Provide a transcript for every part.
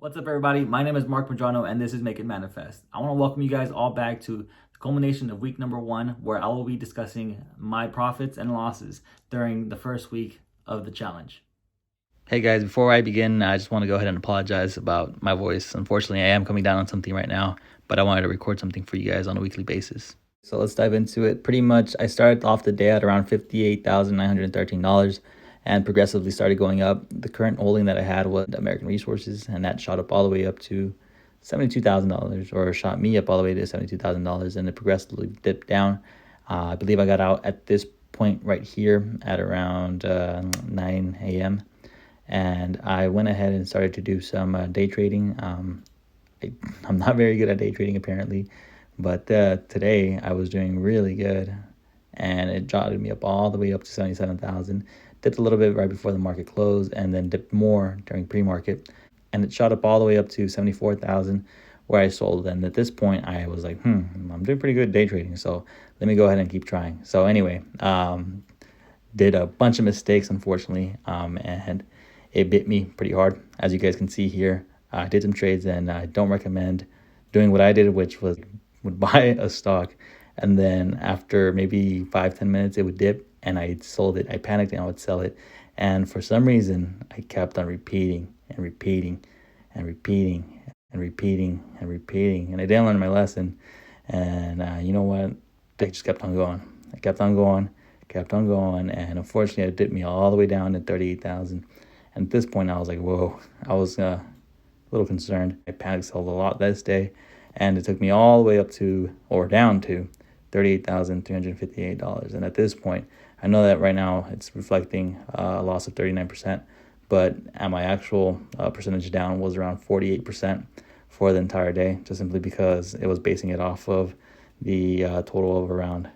What's up, everybody? My name is Mark Madrano, and this is Make It Manifest. I want to welcome you guys all back to the culmination of week number 1, where I will be discussing my profits and losses during the first week of the challenge. Hey guys, before I begin, I just want to go ahead and apologize about my voice. Unfortunately, I am coming down on something right now, but I wanted to record something for you guys on a weekly basis. So let's dive into it. Pretty much, I started off the day at around $58,913 and progressively started going up. The current holding that I had was American Resources, and that shot up all the way up to $72,000, or shot me up all the way to $72,000, and it progressively dipped down. I believe I got out at this point right here at around 9 a.m. and I went ahead and started to do some day trading. I'm not very good at day trading apparently, but today I was doing really good, and it jotted me up all the way up to 77,000. Dipped a little bit right before the market closed, and then dipped more during pre-market, and it shot up all the way up to 74,000, where I sold. And at this point, I was like, I'm doing pretty good day trading, so let me go ahead and keep trying. So anyway, did a bunch of mistakes, unfortunately, and it bit me pretty hard. As you guys can see here, I did some trades, and I don't recommend doing what I did, which was would buy a stock, and then after maybe 5-10 minutes, it would dip, and I sold it. I panicked and I would sell it. And for some reason, I kept on repeating and repeating and repeating and repeating and repeating. And I didn't learn my lesson. And you know what? I just kept on going. I kept on going, kept on going. And unfortunately, it dipped me all the way down to 38,000. And at this point, I was like, whoa, I was a little concerned. I panic sold a lot this day. And it took me all the way up to, or down to, $38,358. And at this point, I know that right now it's reflecting a loss of 39%, but at my actual percentage down was around 48% for the entire day, just simply because it was basing it off of the total of around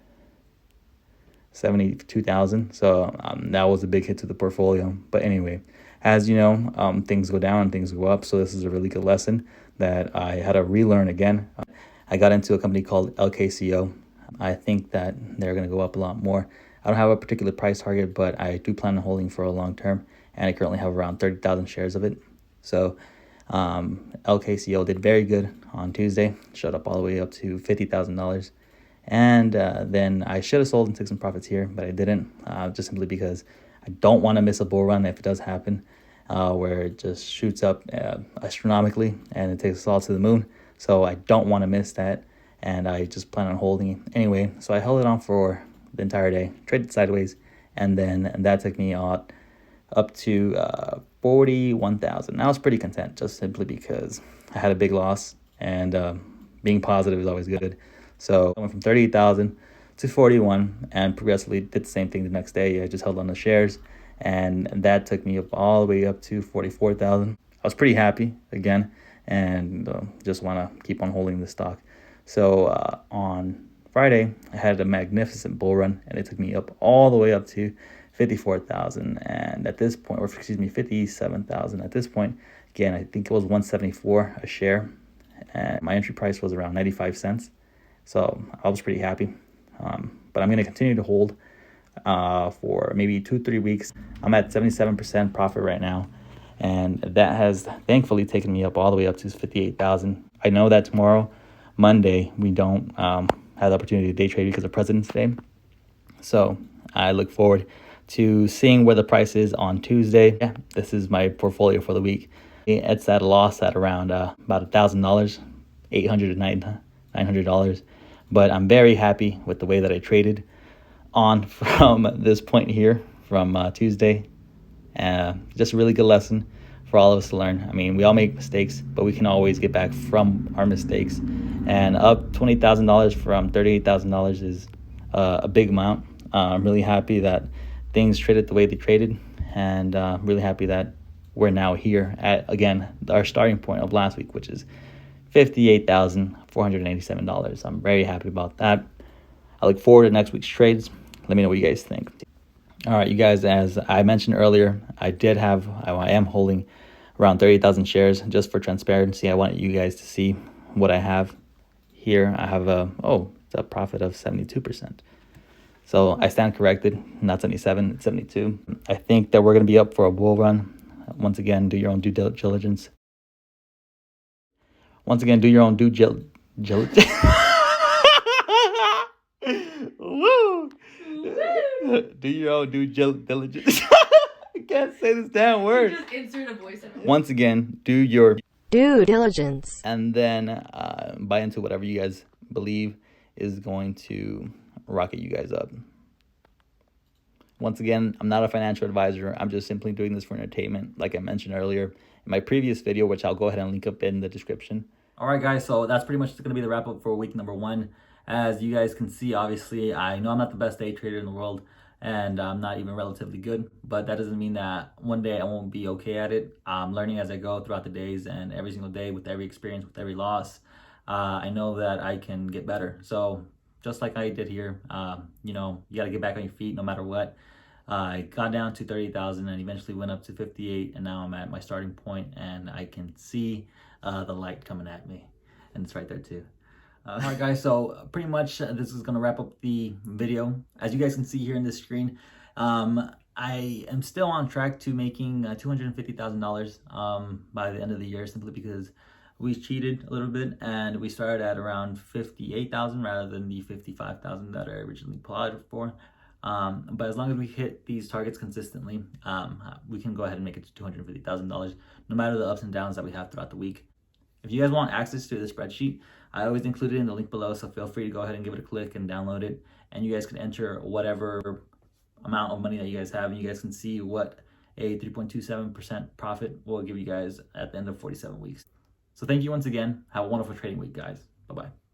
72,000. So that was a big hit to the portfolio. But anyway, as you know, things go down and things go up. So this is a really good lesson that I had to relearn again. I got into a company called LKCO. I think that they're going to go up a lot more. I don't have a particular price target, but I do plan on holding for a long term, and I currently have around 30,000 shares of it. So LKCO did very good on Tuesday, shot up all the way up to $50,000. And then I should have sold and took some profits here, but I didn't, just simply because I don't want to miss a bull run if it does happen, where it just shoots up astronomically and it takes us all to the moon. So I don't want to miss that, and I just plan on holding it anyway. So I held it on for the entire day, traded sideways, and then that took me up to 41,000. I was pretty content, just simply because I had a big loss, and being positive is always good. So I went from 38,000 to 41, and progressively did the same thing the next day. I just held on the shares, and that took me up all the way up to 44,000. I was pretty happy again, and just want to keep on holding the stock. So on Friday, I had a magnificent bull run, and it took me up all the way up to 54,000. And at this point, or excuse me, 57,000. At this point, again, I think it was 174 a share, and my entry price was around 95 cents. So I was pretty happy. But I'm going to continue to hold for maybe 2-3 weeks. I'm at 77% profit right now, and that has thankfully taken me up all the way up to 58,000. I know that tomorrow, Monday, we don't have the opportunity to day trade because of President's Day. So I look forward to seeing where the price is on Tuesday. Yeah, this is my portfolio for the week. It's at a loss at around about $1,000, $800 to $900. But I'm very happy with the way that I traded on from this point here, from Tuesday. Just a really good lesson for all of us to learn. I mean, we all make mistakes, but we can always get back from our mistakes. And up $20,000 from $38,000 is a big amount. I'm really happy that things traded the way they traded, and really happy that we're now here at, again, our starting point of last week, which is $58,487. I'm very happy about that. I look forward to next week's trades. Let me know what you guys think. All right, you guys, as I mentioned earlier, I am holding around 30,000 shares. Just for transparency, I wanted you guys to see what I have here. I have it's a profit of 72%. So I stand corrected, not 77, it's 72. I think that we're going to be up for a bull run. Once again, do your own due diligence. Once again, do your own diligence. Woo! Do your own due diligence. I can't say this damn word. Just insert a voice in it. Once again, do your due diligence. And then buy into whatever you guys believe is going to rocket you guys up. Once again, I'm not a financial advisor. I'm just simply doing this for entertainment, like I mentioned earlier in my previous video, which I'll go ahead and link up in the description. All right, guys, so that's pretty much going to be the wrap up for week number 1. As you guys can see, obviously, I know I'm not the best day trader in the world, and I'm not even relatively good, but that doesn't mean that one day I won't be okay at it. I'm learning as I go throughout the days, and every single day with every experience, with every loss, I know that I can get better. So just like I did here, you know, you got to get back on your feet no matter what. I got down to 30,000 and eventually went up to 58, and now I'm at my starting point, and I can see the light coming at me, and it's right there too. All right, guys, so pretty much this is going to wrap up the video. As you guys can see here in this screen, I am still on track to making $250,000 by the end of the year, simply because we cheated a little bit and we started at around 58,000 rather than the 55,000 that I originally applied for. But as long as we hit these targets consistently, we can go ahead and make it to $250,000, no matter the ups and downs that we have throughout the week. If you guys want access to the spreadsheet, I always include it in the link below, so feel free to go ahead and give it a click and download it. And you guys can enter whatever amount of money that you guys have, and you guys can see what a 3.27% profit will give you guys at the end of 47 weeks. So thank you once again. Have a wonderful trading week, guys. Bye-bye.